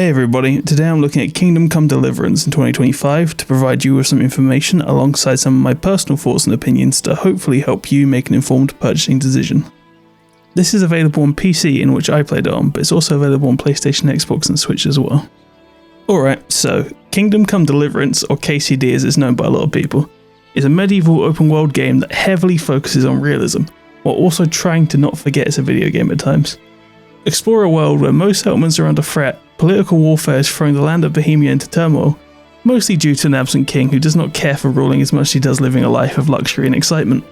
Hey everybody, today I'm looking at Kingdom Come Deliverance in 2025 to provide you with some information alongside some of my personal thoughts and opinions to hopefully help you make an informed purchasing decision. This is available on PC, in which I played it on, but it's also available on PlayStation, Xbox and Switch as well. Alright, so Kingdom Come Deliverance, or KCD as it's known by a lot of people, is a medieval open world game that heavily focuses on realism, while also trying to not forget it's a video game at times. Explore a world where most settlements are under threat, political warfare is throwing the land of Bohemia into turmoil, mostly due to an absent king who does not care for ruling as much as he does living a life of luxury and excitement.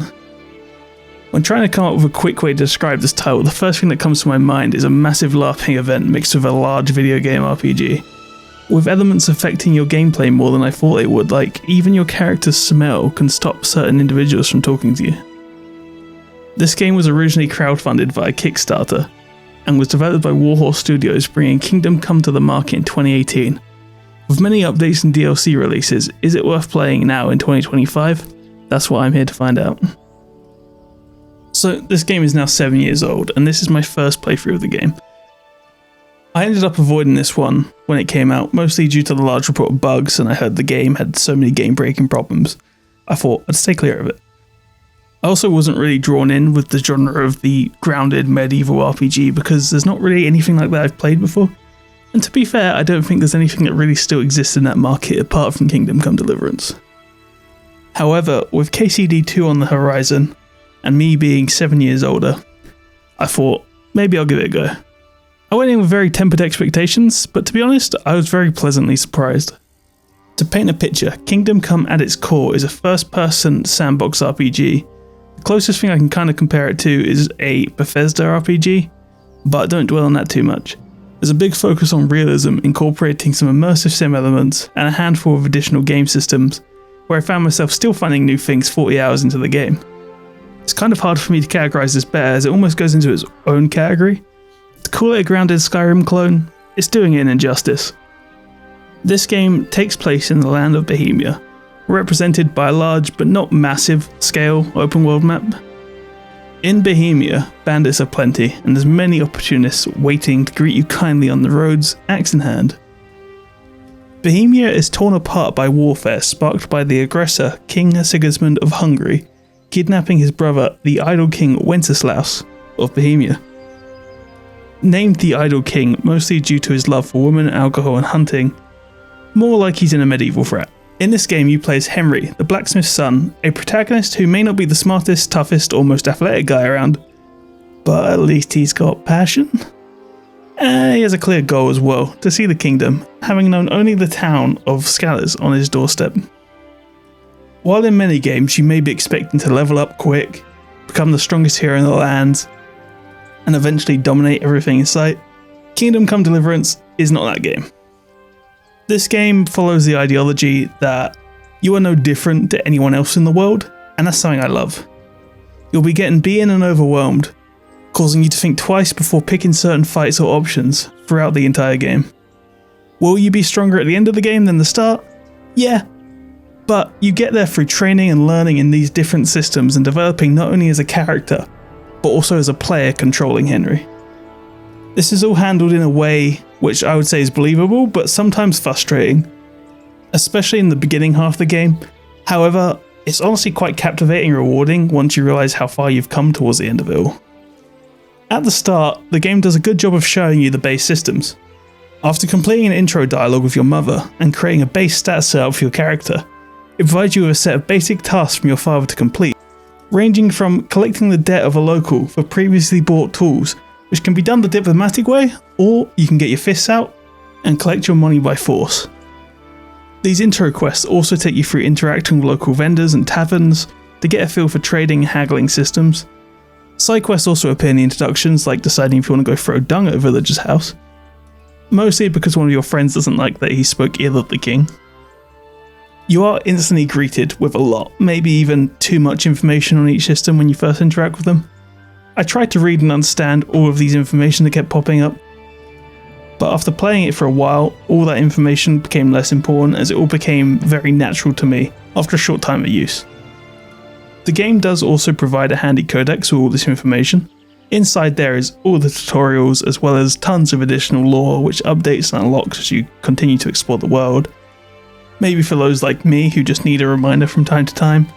When trying to come up with a quick way to describe this title, the first thing that comes to my mind is a massive LARPing event mixed with a large video game RPG. With elements affecting your gameplay more than I thought they would, like even your character's smell can stop certain individuals from talking to you. This game was originally crowdfunded via Kickstarter, and was developed by Warhorse Studios, bringing Kingdom Come to the market in 2018. With many updates and DLC releases, is it worth playing now in 2025? That's what I'm here to find out. So this game is now 7 years old, and this is my first playthrough of the game. I ended up avoiding this one when it came out, mostly due to the large report of bugs, and I heard the game had so many game-breaking problems. I thought I'd stay clear of it. I also wasn't really drawn in with the genre of the grounded medieval RPG because there's not really anything like that I've played before. And to be fair, I don't think there's anything that really still exists in that market apart from Kingdom Come Deliverance. However, with KCD 2 on the horizon, and me being 7 years older, I thought maybe I'll give it a go. I went in with very tempered expectations, but to be honest, I was very pleasantly surprised. To paint a picture, Kingdom Come at its core is a first-person sandbox RPG. The closest thing I can kind of compare it to is a Bethesda RPG, but don't dwell on that too much. There's a big focus on realism, incorporating some immersive sim elements and a handful of additional game systems, where I found myself still finding new things 40 hours into the game. It's kind of hard for me to categorize this better, as it almost goes into its own category. To call it a grounded Skyrim clone, it's doing it an injustice. This game takes place in the land of Bohemia, represented by a large but not massive scale open world map. In Bohemia, bandits are plenty, and there's many opportunists waiting to greet you kindly on the roads, axe in hand. Bohemia is torn apart by warfare sparked by the aggressor King Sigismund of Hungary, kidnapping his brother, the idle king Wenceslaus of Bohemia. Named the Idle King mostly due to his love for women, alcohol and hunting, more like he's in a medieval threat. In this game you play as Henry, the blacksmith's son, a protagonist who may not be the smartest, toughest or most athletic guy around, but at least he's got passion. And he has a clear goal as well, to see the kingdom, having known only the town of Scalars on his doorstep. While in many games you may be expecting to level up quick, become the strongest hero in the land, and eventually dominate everything in sight, Kingdom Come Deliverance is not that game. This game follows the ideology that you are no different to anyone else in the world, and that's something I love. You'll be getting beaten and overwhelmed, causing you to think twice before picking certain fights or options throughout the entire game. Will you be stronger at the end of the game than the start? Yeah, but you get there through training and learning in these different systems and developing not only as a character, but also as a player controlling Henry. This is all handled in a way which I would say is believable, but sometimes frustrating, especially in the beginning half of the game. However, it's honestly quite captivating and rewarding once you realise how far you've come towards the end of it all. At the start, the game does a good job of showing you the base systems. After completing an intro dialogue with your mother and creating a base stat setup for your character, it provides you with a set of basic tasks from your father to complete, ranging from collecting the debt of a local for previously bought tools, which can be done the diplomatic way, or you can get your fists out and collect your money by force. These intro quests also take you through interacting with local vendors and taverns to get a feel for trading and haggling systems. Side quests also appear in the introductions, like deciding if you want to go throw dung at a villager's house, mostly because one of your friends doesn't like that he spoke ill of the king. You are instantly greeted with a lot, maybe even too much information on each system when you first interact with them. I tried to read and understand all of these information that kept popping up, but after playing it for a while, all that information became less important as it all became very natural to me after a short time of use. The game does also provide a handy codex with all this information, Inside there is all the tutorials as well as tons of additional lore which updates and unlocks as you continue to explore the world. Maybe for those like me who just need a reminder from time to time,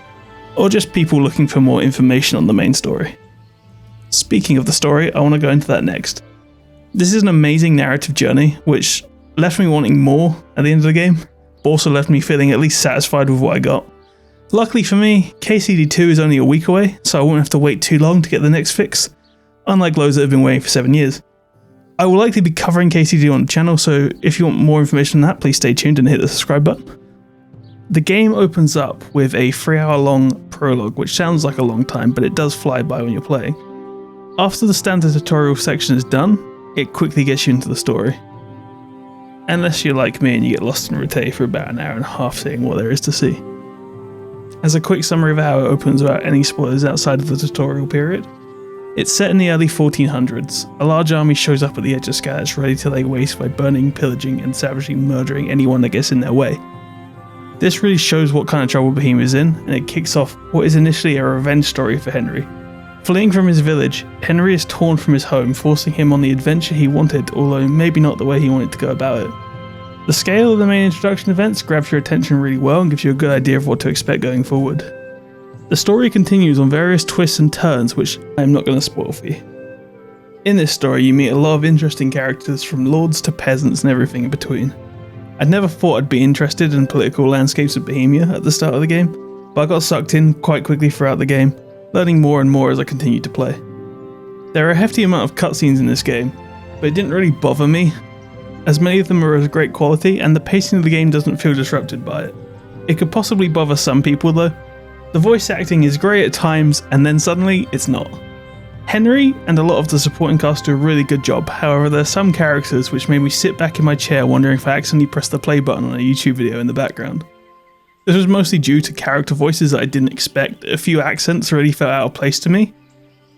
or just people looking for more information on the main story. Speaking of the story, I want to go into that next. This is an amazing narrative journey which left me wanting more at the end of the game, but also left me feeling at least satisfied with what I got. Luckily for me, KCD2 is only a week away, so I won't have to wait too long to get the next fix, unlike those that have been waiting for 7 years. I will likely be covering KCD on the channel, so if you want more information on that, please stay tuned and hit the subscribe button. The game opens up with a 3-hour long prologue, which sounds like a long time, but it does fly by when you're playing. After the standard tutorial section is done, it quickly gets you into the story. Unless you're like me and you get lost in Rete for about an hour and a half seeing what there is to see. As a quick summary of how it opens without any spoilers outside of the tutorial period, it's set in the early 1400s. A large army shows up at the edge of Scatters ready to lay waste by burning, pillaging and savagely murdering anyone that gets in their way. This really shows what kind of trouble Bohemia is in, and it kicks off what is initially a revenge story for Henry. Fleeing from his village, Henry is torn from his home, forcing him on the adventure he wanted, although maybe not the way he wanted to go about it. The scale of the main introduction events grabs your attention really well and gives you a good idea of what to expect going forward. The story continues on various twists and turns which I am not going to spoil for you. In this story you meet a lot of interesting characters from lords to peasants and everything in between. I'd never thought I'd be interested in political landscapes of Bohemia at the start of the game, but I got sucked in quite quickly throughout the game, learning more and more as I continued to play. There are a hefty amount of cutscenes in this game, but it didn't really bother me, as many of them are of great quality and the pacing of the game doesn't feel disrupted by it. It could possibly bother some people though. The voice acting is great at times and then suddenly it's not. Henry and a lot of the supporting cast do a really good job, however there are some characters which made me sit back in my chair wondering if I accidentally pressed the play button on a YouTube video in the background. This was mostly due to character voices that I didn't expect. A few accents really felt out of place to me,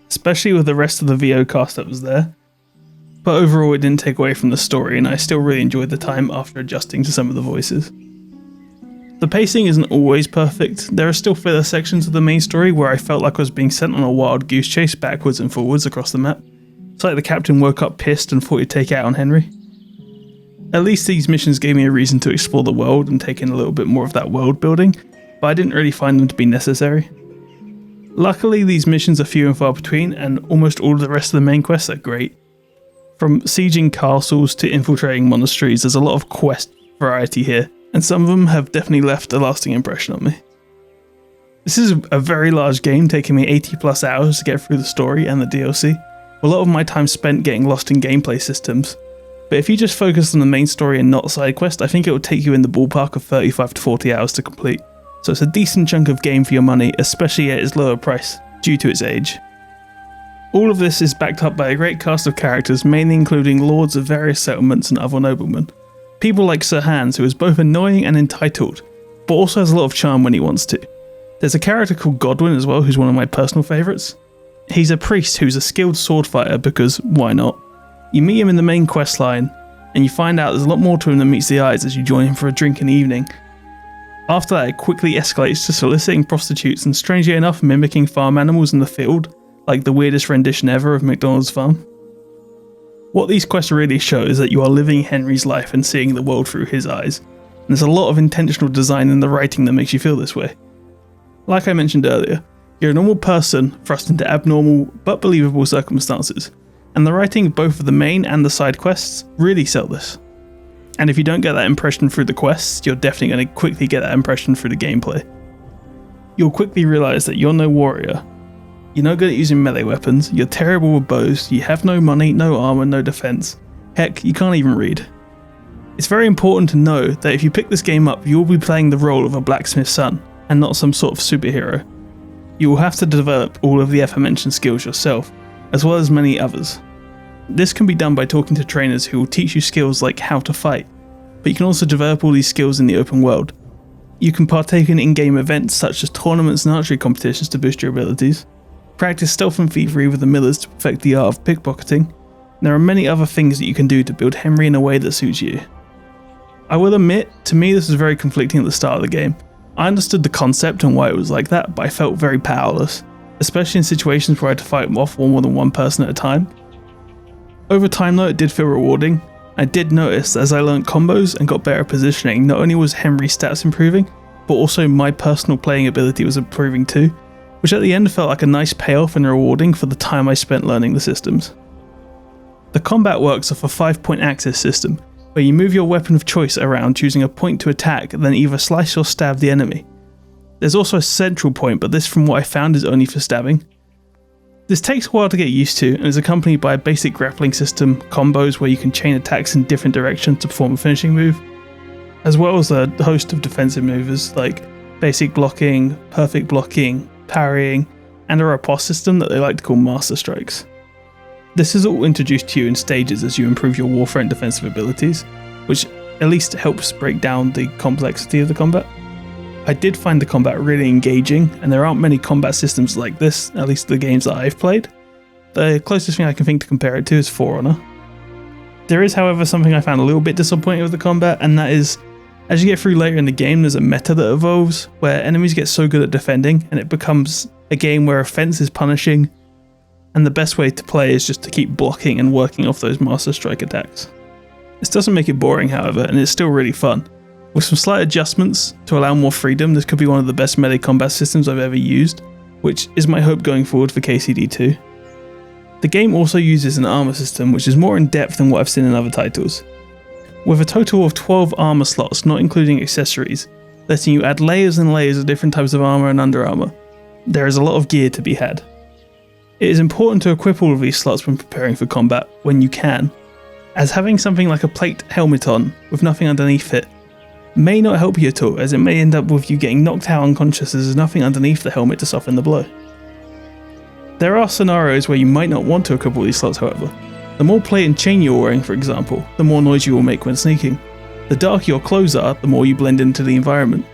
especially with the rest of the VO cast that was there. But overall it didn't take away from the story and I still really enjoyed the time after adjusting to some of the voices. The pacing isn't always perfect. There are still filler sections of the main story where I felt like I was being sent on a wild goose chase backwards and forwards across the map. It's like the captain woke up pissed and thought he'd take out on Henry. At least these missions gave me a reason to explore the world and take in a little bit more of that world building, but I didn't really find them to be necessary. Luckily these missions are few and far between and almost all of the rest of the main quests are great. From sieging castles to infiltrating monasteries, there's a lot of quest variety here, and some of them have definitely left a lasting impression on me. This is a very large game, taking me 80 plus hours to get through the story and the DLC, a lot of my time spent getting lost in gameplay systems, but if you just focus on the main story and not side quest, I think it will take you in the ballpark of 35 to 40 hours to complete, so it's a decent chunk of game for your money, especially at its lower price, due to its age. All of this is backed up by a great cast of characters, mainly including lords of various settlements and other noblemen. People like Sir Hans, who is both annoying and entitled, but also has a lot of charm when he wants to. There's a character called Godwin as well, who's one of my personal favourites. He's a priest who's a skilled sword fighter because why not? You meet him in the main quest line, and you find out there's a lot more to him than meets the eyes as you join him for a drink in the evening. After that it quickly escalates to soliciting prostitutes and strangely enough mimicking farm animals in the field, like the weirdest rendition ever of McDonald's farm. What these quests really show is that you are living Henry's life and seeing the world through his eyes, and there's a lot of intentional design in the writing that makes you feel this way. Like I mentioned earlier, you're a normal person thrust into abnormal but believable circumstances, and the writing of both of the main and the side quests really sell this. And if you don't get that impression through the quests, you're definitely going to quickly get that impression through the gameplay. You'll quickly realise that you're no warrior. You're no good at using melee weapons, you're terrible with bows, you have no money, no armor, no defense. Heck, you can't even read. It's very important to know that if you pick this game up, you will be playing the role of a blacksmith's son, and not some sort of superhero. You will have to develop all of the aforementioned skills yourself, as well as many others. This can be done by talking to trainers who will teach you skills like how to fight, but you can also develop all these skills in the open world. You can partake in in-game events such as tournaments and archery competitions to boost your abilities, practice stealth and thievery with the millers to perfect the art of pickpocketing, and there are many other things that you can do to build Henry in a way that suits you. I will admit, to me this was very conflicting at the start of the game. I understood the concept and why it was like that, but I felt very powerless. especially in situations where I had to fight off more than one person at a time. Over time though, it did feel rewarding. I did notice that as I learned combos and got better positioning, not only was Henry's stats improving, but also my personal playing ability was improving too, which at the end felt like a nice payoff and rewarding for the time I spent learning the systems. The combat works off a 5-point axis system, where you move your weapon of choice around choosing a point to attack, then either slice or stab the enemy. There's also a central point, but this from what I found is only for stabbing. This takes a while to get used to and is accompanied by a basic grappling system, combos where you can chain attacks in different directions to perform a finishing move, as well as a host of defensive maneuvers like basic blocking, perfect blocking, parrying, and a riposte system that they like to call master strikes. This is all introduced to you in stages as you improve your warfare and defensive abilities, which at least helps break down the complexity of the combat. I did find the combat really engaging, and there aren't many combat systems like this, at least the games that I've played. The closest thing I can think to compare it to is For Honor. There is, however, something I found a little bit disappointing with the combat, and that is, as you get through later in the game, there's a meta that evolves, where enemies get so good at defending, and it becomes a game where offense is punishing, and the best way to play is just to keep blocking and working off those master strike attacks. This doesn't make it boring, however, and it's still really fun. With some slight adjustments to allow more freedom, this could be one of the best melee combat systems I've ever used, which is my hope going forward for KCD2. The game also uses an armor system which is more in depth than what I've seen in other titles. With a total of 12 armor slots, not including accessories, letting you add layers and layers of different types of armor and under armor, there is a lot of gear to be had. It is important to equip all of these slots when preparing for combat when you can, as having something like a plate helmet on with nothing underneath it may not help you at all, as it may end up with you getting knocked out unconscious as there's nothing underneath the helmet to soften the blow. There are scenarios where you might not want to equip all these slots, however. The more plate and chain you're wearing, for example, the more noise you will make when sneaking. The darker your clothes are, the more you blend into the environment.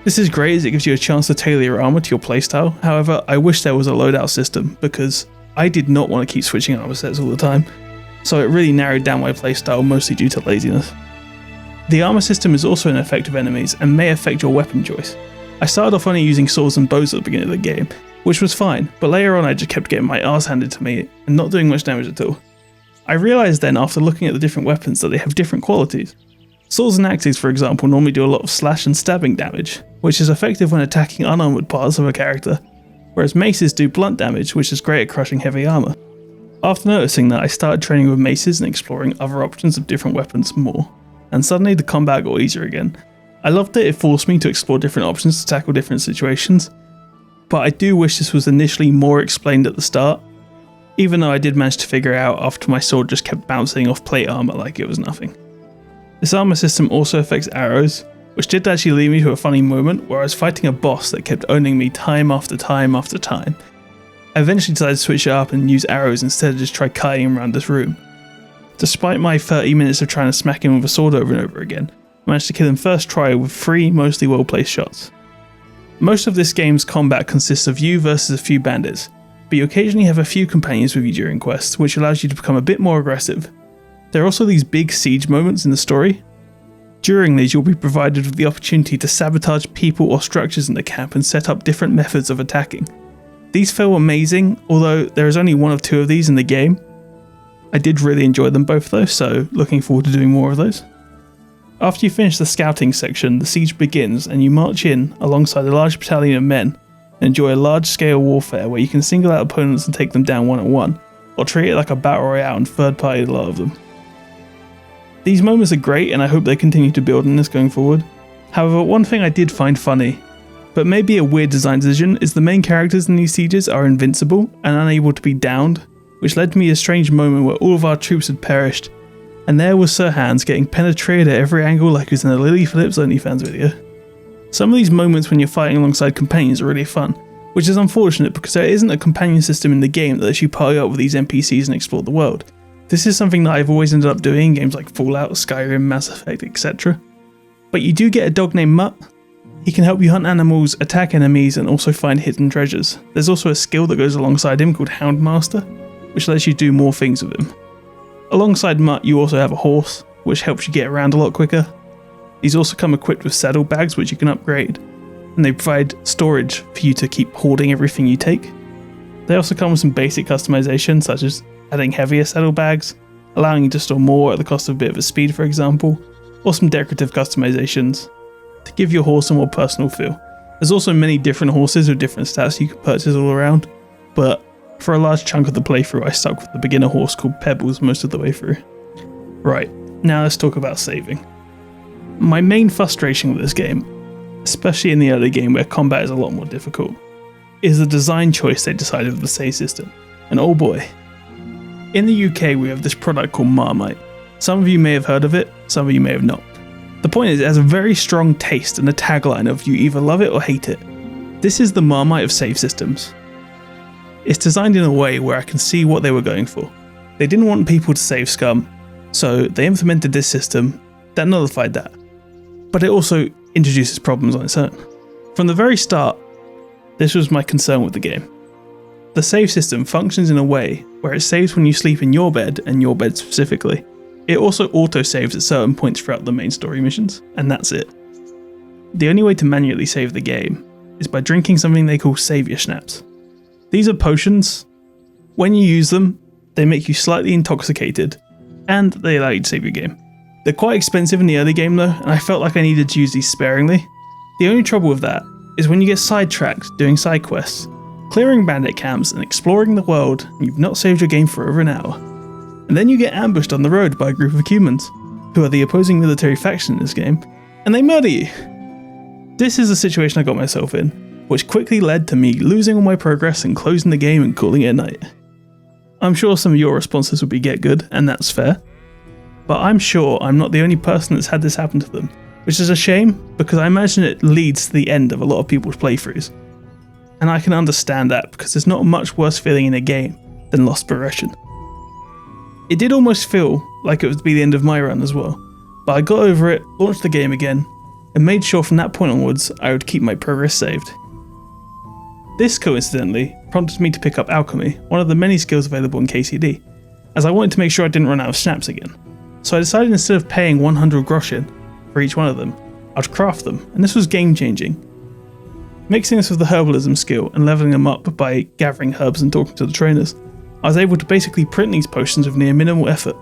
This is great as it gives you a chance to tailor your armor to your playstyle, however I wish there was a loadout system, because I did not want to keep switching armor sets all the time, so it really narrowed down my playstyle mostly due to laziness. The armor system is also an effect of enemies and may affect your weapon choice. I started off only using swords and bows at the beginning of the game, which was fine, but later on I just kept getting my arse handed to me and not doing much damage at all. I realised then after looking at the different weapons that they have different qualities. Swords and axes, for example, normally do a lot of slash and stabbing damage, which is effective when attacking unarmoured parts of a character, whereas maces do blunt damage, which is great at crushing heavy armour. After noticing that, I started training with maces and exploring other options of different weapons more, and suddenly the combat got easier again. I loved that it forced me to explore different options to tackle different situations, but I do wish this was initially more explained at the start, even though I did manage to figure it out after my sword just kept bouncing off plate armour like it was nothing. This armour system also affects arrows, which did actually lead me to a funny moment where I was fighting a boss that kept owning me time after time after time. I eventually decided to switch it up and use arrows instead of just try kiting him around this room. Despite my 30 minutes of trying to smack him with a sword over and over again, I managed to kill him first try with 3 mostly well placed shots. Most of this game's combat consists of you versus a few bandits, but you occasionally have a few companions with you during quests, which allows you to become a bit more aggressive. There are also these big siege moments in the story. During these, you'll be provided with the opportunity to sabotage people or structures in the camp and set up different methods of attacking. These feel amazing, although there is only 1 of 2 of these in the game. I did really enjoy them both though, so looking forward to doing more of those. After you finish the scouting section, the siege begins and you march in alongside a large battalion of men and enjoy a large-scale warfare where you can single out opponents and take them down one-on-one, or treat it like a battle royale and third-party a lot of them. These moments are great and I hope they continue to build on this going forward. However, one thing I did find funny, but maybe a weird design decision, is the main characters in these sieges are invincible and unable to be downed, which led to me a strange moment where all of our troops had perished, and there was Sir Hans getting penetrated at every angle like he was in a Lily Phillips OnlyFans video. Some of these moments when you're fighting alongside companions are really fun, which is unfortunate because there isn't a companion system in the game that lets you party up with these NPCs and explore the world. This is something that I've always ended up doing in games like Fallout, Skyrim, Mass Effect, etc. But you do get a dog named Mutt. He can help you hunt animals, attack enemies, and also find hidden treasures. There's also a skill that goes alongside him called Houndmaster, which lets you do more things with him. Alongside Mutt, you also have a horse, which helps you get around a lot quicker. These also come equipped with saddlebags, which you can upgrade, and they provide storage for you to keep hoarding everything you take. They also come with some basic customization, such as adding heavier saddlebags, allowing you to store more at the cost of a bit of a speed, for example, or some decorative customizations to give your horse a more personal feel. There's also many different horses with different stats you can purchase all around, but for a large chunk of the playthrough I stuck with the beginner horse called Pebbles most of the way through. Right, now let's talk about saving. My main frustration with this game, especially in the early game where combat is a lot more difficult, is the design choice they decided with the save system. And oh boy. In the UK we have this product called Marmite. Some of you may have heard of it, some of you may have not. The point is it has a very strong taste and a tagline of you either love it or hate it. This is the Marmite of save systems. It's designed in a way where I can see what they were going for. They didn't want people to save scum, so they implemented this system that nullified that. But it also introduces problems on its own. From the very start, this was my concern with the game. The save system functions in a way where it saves when you sleep in your bed, and your bed specifically. It also auto-saves at certain points throughout the main story missions, and that's it. The only way to manually save the game is by drinking something they call savior schnapps. These are potions. When you use them, they make you slightly intoxicated, and they allow you to save your game. They're quite expensive in the early game though, and I felt like I needed to use these sparingly. The only trouble with that is when you get sidetracked doing side quests, clearing bandit camps and exploring the world, and you've not saved your game for over an hour. And then you get ambushed on the road by a group of humans, who are the opposing military faction in this game, and they murder you. This is the situation I got myself in, which quickly led to me losing all my progress and closing the game and calling it a night. I'm sure some of your responses would be get good, and that's fair, but I'm sure I'm not the only person that's had this happen to them, which is a shame because I imagine it leads to the end of a lot of people's playthroughs. And I can understand that because there's not much worse feeling in a game than lost progression. It did almost feel like it would be the end of my run as well, but I got over it, launched the game again, and made sure from that point onwards I would keep my progress saved. This coincidentally prompted me to pick up alchemy, one of the many skills available in KCD, as I wanted to make sure I didn't run out of schnapps again. So I decided instead of paying 100 groschen for each one of them, I'd craft them, and this was game changing. Mixing this with the herbalism skill and leveling them up by gathering herbs and talking to the trainers, I was able to basically print these potions with near minimal effort.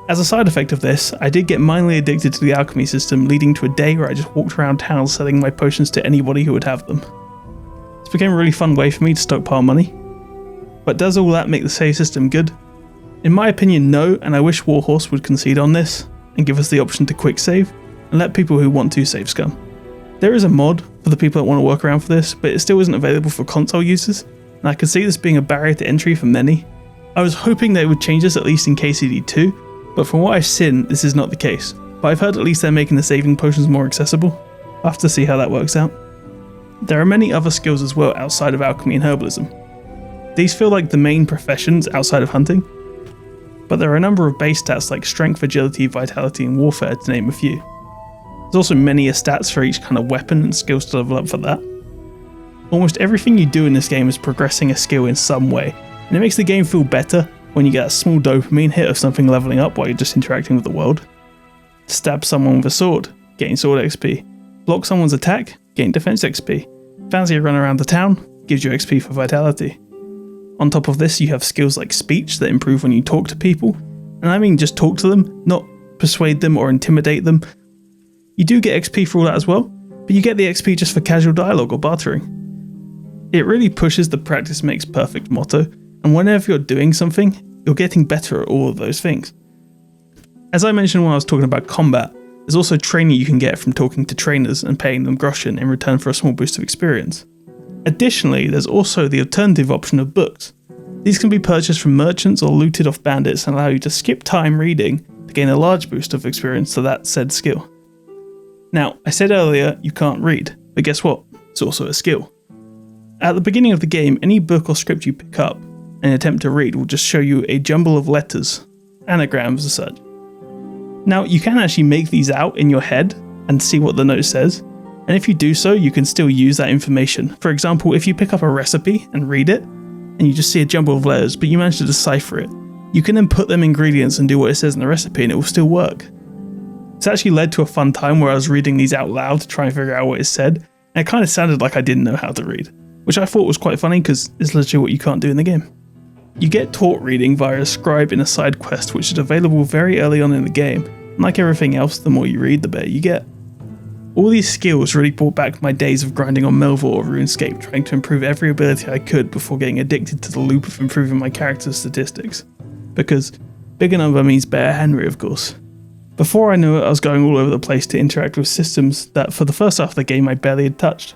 As a side effect of this, I did get minorly addicted to the alchemy system, leading to a day where I just walked around town selling my potions to anybody who would have them. This became a really fun way for me to stockpile money. But does all that make the save system good? In my opinion, no, and I wish Warhorse would concede on this and give us the option to quick save and let people who want to save scum. There is a mod for the people that want to work around for this, but it still isn't available for console users, and I can see this being a barrier to entry for many. I was hoping they would change this at least in KCD 2, but from what I've seen, this is not the case. But I've heard at least they're making the saving potions more accessible. I'll have to see how that works out. There are many other skills as well outside of alchemy and herbalism. These feel like the main professions outside of hunting, but there are a number of base stats like strength, agility, vitality, and warfare to name a few. There's also many stats for each kind of weapon and skills to level up for that. Almost everything you do in this game is progressing a skill in some way, and it makes the game feel better when you get a small dopamine hit of something leveling up while you're just interacting with the world. Stab someone with a sword, gain sword XP. Block someone's attack, gain defense XP. Fancy a run around the town, gives you XP for vitality. On top of this, you have skills like speech that improve when you talk to people, and I mean just talk to them, not persuade them or intimidate them. You do get XP for all that as well, but you get the XP just for casual dialogue or bartering. It really pushes the practice makes perfect motto, and whenever you're doing something, you're getting better at all of those things. As I mentioned when I was talking about combat, there's also training you can get from talking to trainers and paying them groschen in return for a small boost of experience. Additionally, there's also the alternative option of books. These can be purchased from merchants or looted off bandits and allow you to skip time reading to gain a large boost of experience to that said skill. Now, I said earlier you can't read, but guess what? It's also a skill. At the beginning of the game, any book or script you pick up and attempt to read will just show you a jumble of letters, anagrams as such. Now, you can actually make these out in your head and see what the note says, and if you do so, you can still use that information. For example, if you pick up a recipe and read it, and you just see a jumble of letters, but you manage to decipher it, you can then put them ingredients and do what it says in the recipe and it will still work. It's actually led to a fun time where I was reading these out loud to try and figure out what it said, and it kind of sounded like I didn't know how to read. which I thought was quite funny because it's literally what you can't do in the game. You get taught reading via a scribe in a side quest which is available very early on in the game, and like everything else, the more you read the better you get. All these skills really brought back my days of grinding on Melville or RuneScape, trying to improve every ability I could before getting addicted to the loop of improving my character's statistics. Because bigger number means better Henry, of course. Before I knew it, I was going all over the place to interact with systems that for the first half of the game I barely had touched.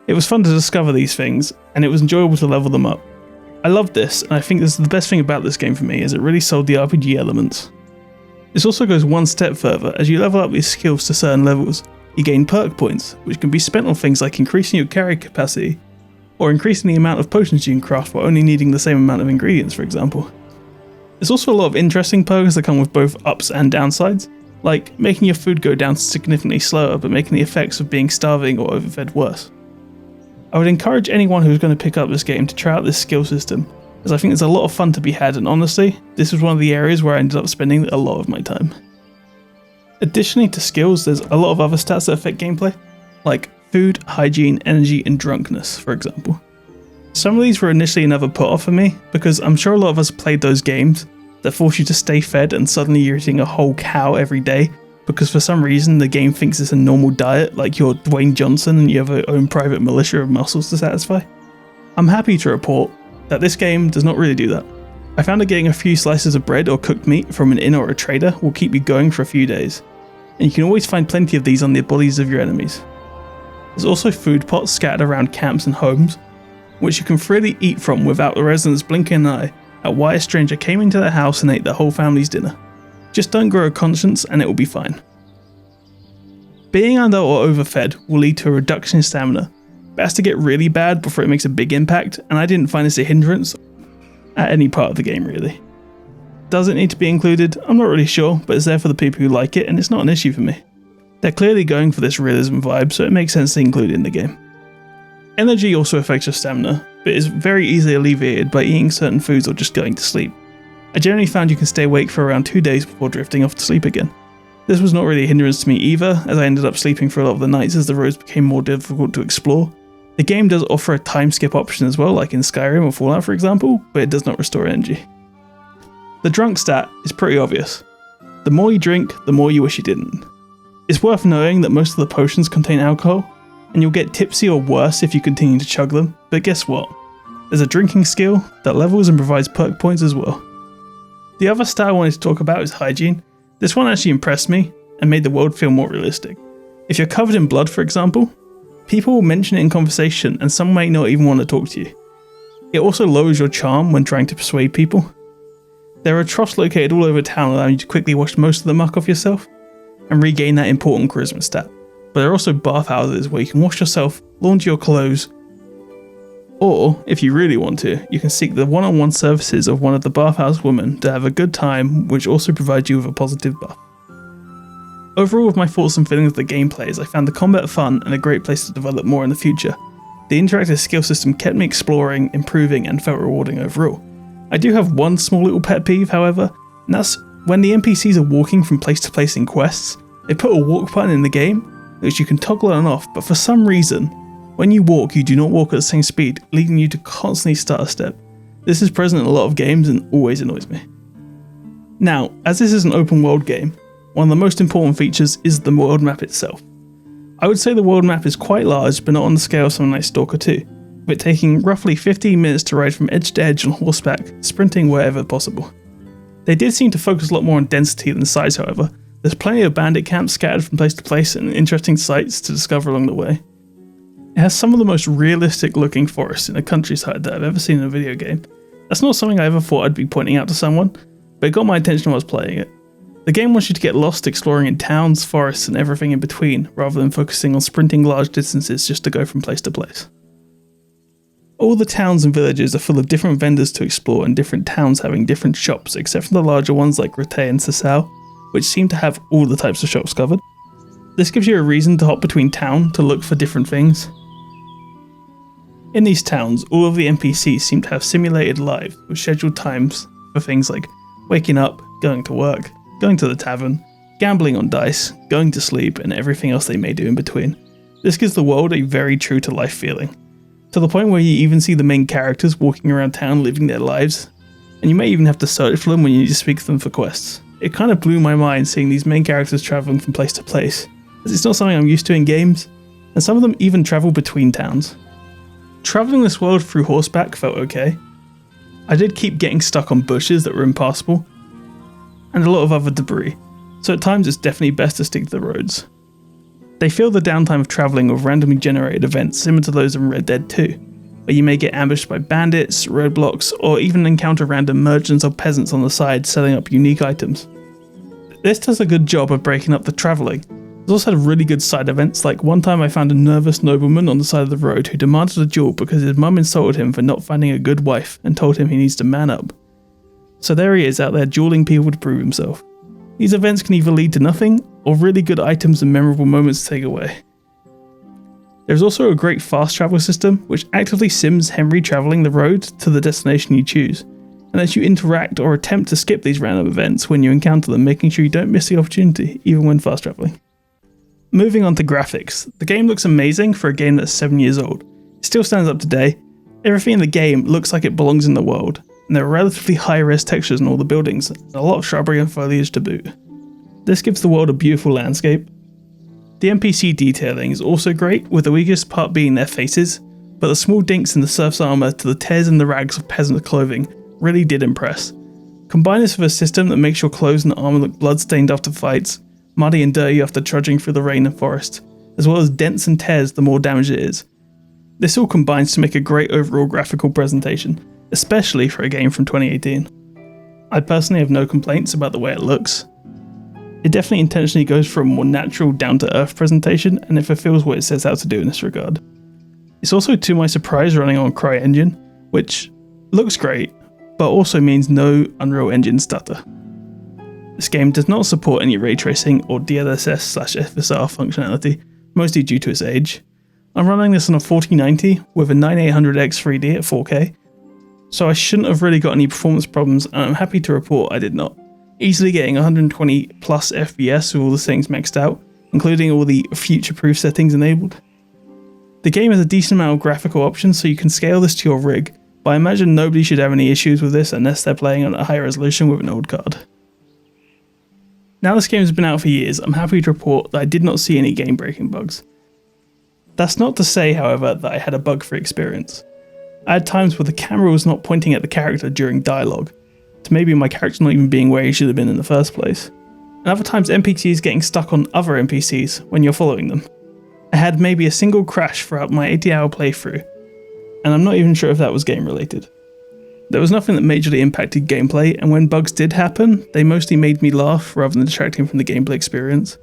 It was fun to discover these things, and it was enjoyable to level them up. I loved this, and I think this is the best thing about this game for me, is it really sold the RPG elements. This also goes one step further. As you level up these skills to certain levels, you gain perk points, which can be spent on things like increasing your carry capacity, or increasing the amount of potions you can craft while only needing the same amount of ingredients, for example. There's also a lot of interesting perks that come with both ups and downsides, like making your food go down significantly slower but making the effects of being starving or overfed worse. I would encourage anyone who's going to pick up this game to try out this skill system, as I think there's a lot of fun to be had, and honestly, this was one of the areas where I ended up spending a lot of my time. Additionally to skills, there's a lot of other stats that affect gameplay, like food, hygiene, energy, and drunkenness, for example. Some of these were initially another put off for me, because I'm sure a lot of us played those games that force you to stay fed and suddenly you're eating a whole cow every day, because for some reason the game thinks it's a normal diet, like you're Dwayne Johnson and you have your own private militia of muscles to satisfy. I'm happy to report that this game does not really do that. I found that getting a few slices of bread or cooked meat from an inn or a trader will keep you going for a few days, and you can always find plenty of these on the bodies of your enemies. There's also food pots scattered around camps and homes, which you can freely eat from without the residents blinking an eye at why a stranger came into their house and ate their whole family's dinner. Just don't grow a conscience and it will be fine. Being under or overfed will lead to a reduction in stamina, but it has to get really bad before it makes a big impact, and I didn't find this a hindrance at any part of the game really. Does it need to be included? I'm not really sure, but it's there for the people who like it and it's not an issue for me. They're clearly going for this realism vibe, so it makes sense to include it in the game. Energy also affects your stamina, but is very easily alleviated by eating certain foods or just going to sleep. I generally found you can stay awake for around 2 days before drifting off to sleep again. This was not really a hindrance to me either, as I ended up sleeping for a lot of the nights as the roads became more difficult to explore. The game does offer a time skip option as well, like in Skyrim or Fallout for example, but it does not restore energy. The drunk stat is pretty obvious. The more you drink, the more you wish you didn't. It's worth knowing that most of the potions contain alcohol, and you'll get tipsy or worse if you continue to chug them, but guess what? There's a drinking skill that levels and provides perk points as well. The other stat I wanted to talk about is hygiene. This one actually impressed me and made the world feel more realistic. If you're covered in blood, for example, people will mention it in conversation and some may not even want to talk to you. It also lowers your charm when trying to persuade people. There are troughs located all over town allowing you to quickly wash most of the muck off yourself and regain that important charisma stat. But there are also bathhouses where you can wash yourself, launder your clothes, or, if you really want to, you can seek the one-on-one services of one of the bathhouse women to have a good time, which also provides you with a positive buff. Overall, with my thoughts and feelings of the gameplay is I found the combat fun and a great place to develop more in the future. The interactive skill system kept me exploring, improving, and felt rewarding overall. I do have one small little pet peeve, however, and that's when the NPCs are walking from place to place in quests, they put a walk button in the game, which you can toggle on and off, but for some reason, when you walk, you do not walk at the same speed, leading you to constantly start a step. This is present in a lot of games and always annoys me. Now, as this is an open world game, one of the most important features is the world map itself. I would say the world map is quite large, but not on the scale of something like Stalker 2, with it taking roughly 15 minutes to ride from edge to edge on horseback, sprinting wherever possible. They did seem to focus a lot more on density than size, however. There's plenty of bandit camps scattered from place to place and interesting sights to discover along the way. It has some of the most realistic looking forests in the countryside that I've ever seen in a video game. That's not something I ever thought I'd be pointing out to someone, but it got my attention while I was playing it. The game wants you to get lost exploring in towns, forests, and everything in between, rather than focusing on sprinting large distances just to go from place to place. All the towns and villages are full of different vendors to explore, and different towns having different shops, except for the larger ones like Rete and Sasau, which seem to have all the types of shops covered. This gives you a reason to hop between town to look for different things. In these towns, all of the NPCs seem to have simulated lives with scheduled times for things like waking up, going to work, going to the tavern, gambling on dice, going to sleep, and everything else they may do in between. This gives the world a very true to life feeling. to the point where you even see the main characters walking around town living their lives, and you may even have to search for them when you need to speak to them for quests. It kind of blew my mind seeing these main characters travelling from place to place, as it's not something I'm used to in games, and some of them even travel between towns. Travelling this world through horseback felt okay. I did keep getting stuck on bushes that were impassable, and a lot of other debris, so at times it's definitely best to stick to the roads. They fill the downtime of travelling with randomly generated events similar to those in Red Dead 2, where you may get ambushed by bandits, roadblocks, or even encounter random merchants or peasants on the side selling up unique items. This does a good job of breaking up the travelling. It's also had really good side events, like one time I found a nervous nobleman on the side of the road who demanded a duel because his mum insulted him for not finding a good wife and told him he needs to man up. So there he is out there dueling people to prove himself. These events can either lead to nothing, or really good items and memorable moments to take away. There's also a great fast travel system, which actively sims Henry travelling the road to the destination you choose, and lets you interact or attempt to skip these random events when you encounter them, making sure you don't miss the opportunity, even when fast travelling. Moving on to graphics, the game looks amazing for a game that's 7 years old. It still stands up today. Everything in the game looks like it belongs in the world, and there are relatively high-res textures in all the buildings, and a lot of shrubbery and foliage to boot. This gives the world a beautiful landscape. The NPC detailing is also great, with the weakest part being their faces, but the small dinks in the serf's armour to the tears in the rags of peasant clothing really did impress. Combine this with a system that makes your clothes and armour look blood-stained after fights, muddy and dirty after trudging through the rain and forest, as well as dents and tears the more damage it is. This all combines to make a great overall graphical presentation, especially for a game from 2018. I personally have no complaints about the way it looks. It definitely intentionally goes for a more natural, down-to-earth presentation, and it fulfills what it sets out to do in this regard. It's also, to my surprise, running on CryEngine, which looks great, but also means no Unreal Engine stutter. This game does not support any ray tracing or DLSS/FSR functionality, mostly due to its age. I'm running this on a 4090 with a 9800X 3D at 4K, so I shouldn't have really got any performance problems, and I'm happy to report I did not. Easily getting 120 plus FPS with all the settings maxed out, including all the future-proof settings enabled. The game has a decent amount of graphical options, so you can scale this to your rig, but I imagine nobody should have any issues with this unless they're playing on a high resolution with an old card. Now this game has been out for years, I'm happy to report that I did not see any game-breaking bugs. That's not to say, however, that I had a bug-free experience. I had times where the camera was not pointing at the character during dialogue, to maybe my character not even being where he should have been in the first place, and other times NPCs getting stuck on other NPCs when you're following them. I had maybe a single crash throughout my 80-hour playthrough, and I'm not even sure if that was game-related. There was nothing that majorly impacted gameplay, and when bugs did happen, they mostly made me laugh rather than distracting from the gameplay experience.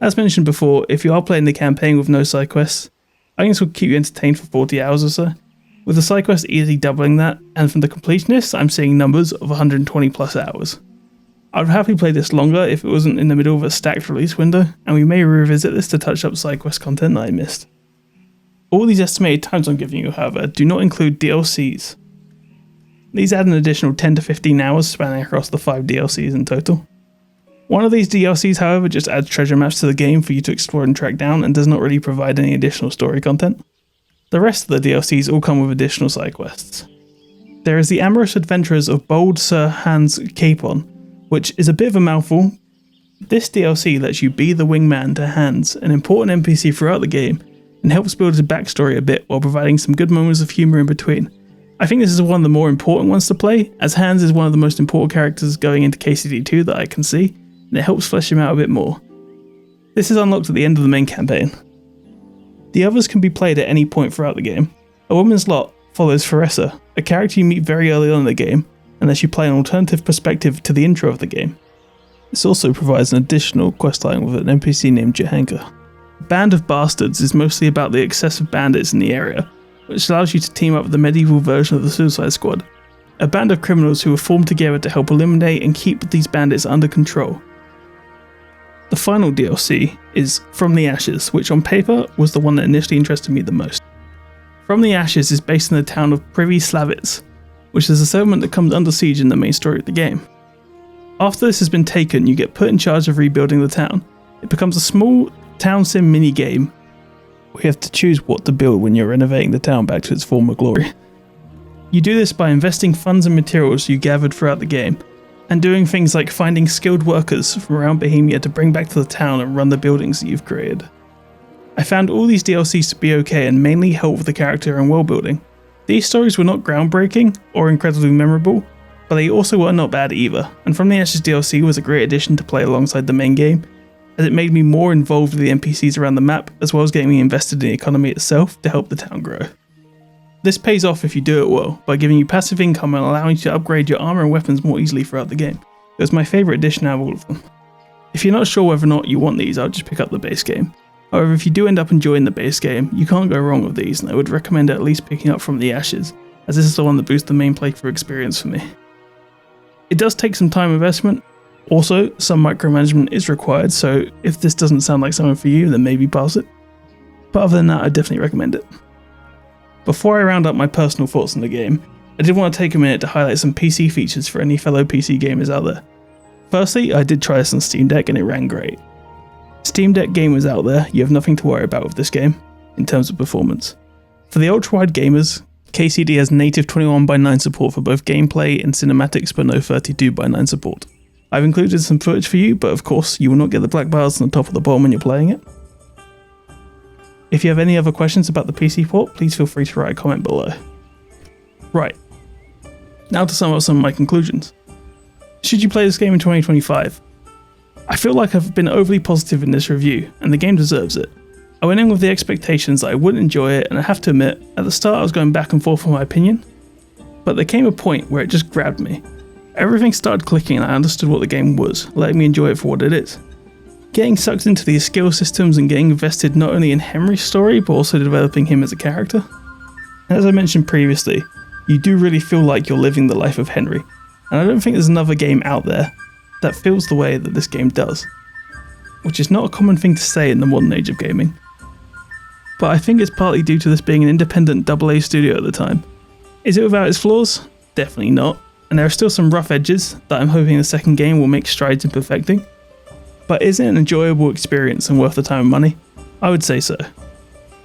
As mentioned before, if you are playing the campaign with no side quests, I think this will keep you entertained for 40 hours or so, with the side quests easily doubling that, and from the completionists I'm seeing numbers of 120 plus hours. I would happily play this longer if it wasn't in the middle of a stacked release window, and we may revisit this to touch up side quest content that I missed. All these estimated times I'm giving you, however, do not include DLCs. These add an additional 10 to 15 hours spanning across the 5 DLCs in total. One of these DLCs, however, just adds treasure maps to the game for you to explore and track down and does not really provide any additional story content. The rest of the DLCs all come with additional side quests. There is the amorous adventures of Bold Sir Hans Capon, which is a bit of a mouthful. This DLC lets you be the wingman to Hans, an important NPC throughout the game, and helps build his backstory a bit while providing some good moments of humour in between. I think this is one of the more important ones to play, as Hans is one of the most important characters going into KCD2 that I can see, and it helps flesh him out a bit more. This is unlocked at the end of the main campaign. The others can be played at any point throughout the game. A Woman's Lot follows Theresa, a character you meet very early on in the game, and lets you play an alternative perspective to the intro of the game. This also provides an additional questline with an NPC named Johanka. Band of Bastards is mostly about the excessive bandits in the area, which allows you to team up with the medieval version of the Suicide Squad, a band of criminals who are formed together to help eliminate and keep these bandits under control. The final DLC is From the Ashes, which on paper was the one that initially interested me the most. From the Ashes is based in the town of Privy Slavitz, which is a settlement that comes under siege in the main story of the game. After this has been taken, you get put in charge of rebuilding the town. It becomes a small town sim mini-game we have to choose what to build when you're renovating the town back to its former glory. You do this by investing funds and materials you gathered throughout the game, and doing things like finding skilled workers from around Bohemia to bring back to the town and run the buildings that you've created. I found all these DLCs to be okay and mainly help with the character and world building. These stories were not groundbreaking or incredibly memorable, but they also were not bad either, and From the Ashes DLC was a great addition to play alongside the main game, as it made me more involved with the NPCs around the map, as well as getting me invested in the economy itself to help the town grow. This pays off if you do it well, by giving you passive income and allowing you to upgrade your armor and weapons more easily throughout the game. It was my favourite addition out of all of them. If you're not sure whether or not you want these, I'll just pick up the base game. However, if you do end up enjoying the base game, you can't go wrong with these, and I would recommend at least picking up From the Ashes, as this is the one that boosts the main playthrough experience for me. It does take some time investment. Also, some micromanagement is required, so if this doesn't sound like something for you, then maybe pass it. But other than that, I definitely recommend it. Before I round up my personal thoughts on the game, I did want to take a minute to highlight some PC features for any fellow PC gamers out there. Firstly, I did try this on Steam Deck and it ran great. Steam Deck gamers out there, you have nothing to worry about with this game, in terms of performance. For the ultra-wide gamers, KCD has native 21:9 support for both gameplay and cinematics, but no 32:9 support. I've included some footage for you, but of course you will not get the black bars on the top or the bottom when you're playing it. If you have any other questions about the PC port, please feel free to write a comment below. Right, now to sum up some of my conclusions. Should you play this game in 2025? I feel like I've been overly positive in this review, and the game deserves it. I went in with the expectations that I wouldn't enjoy it, and I have to admit, at the start I was going back and forth on my opinion, but there came a point where it just grabbed me. Everything started clicking and I understood what the game was, letting me enjoy it for what it is. Getting sucked into these skill systems and getting invested not only in Henry's story, but also developing him as a character. And as I mentioned previously, you do really feel like you're living the life of Henry, and I don't think there's another game out there that feels the way that this game does. Which is not a common thing to say in the modern age of gaming. But I think it's partly due to this being an independent AA studio at the time. Is it without its flaws? Definitely not, and there are still some rough edges that I'm hoping the second game will make strides in perfecting. But is it an enjoyable experience and worth the time and money? I would say so.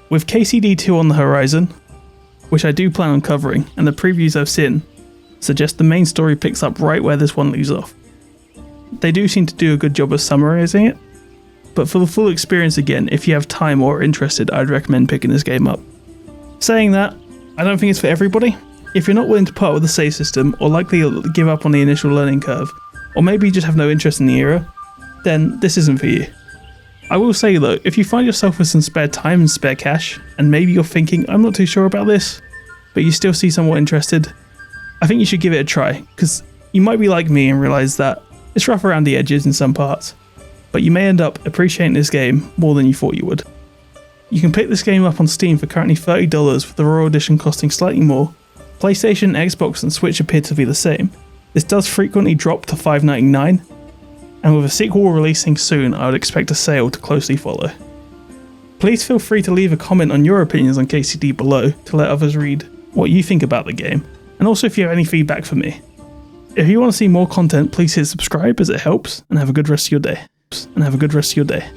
With KCD 2 on the horizon, which I do plan on covering, and the previews I've seen suggest the main story picks up right where this one leaves off. They do seem to do a good job of summarising it, but for the full experience again, if you have time or are interested, I'd recommend picking this game up. Saying that, I don't think it's for everybody. If you're not willing to part with the save system, or likely you'll give up on the initial learning curve, or maybe you just have no interest in the era, then this isn't for you. I will say though, if you find yourself with some spare time and spare cash, and maybe you're thinking, I'm not too sure about this, but you still see somewhat interested, I think you should give it a try, because you might be like me and realise that it's rough around the edges in some parts, but you may end up appreciating this game more than you thought you would. You can pick this game up on Steam for currently $30 with the Royal Edition costing slightly more. PlayStation, Xbox and Switch appear to be the same. This does frequently drop to $5.99, and with a sequel releasing soon, I would expect a sale to closely follow. Please feel free to leave a comment on your opinions on KCD below to let others read what you think about the game, and also if you have any feedback for me. If you want to see more content, please hit subscribe as it helps, and have a good rest of your day.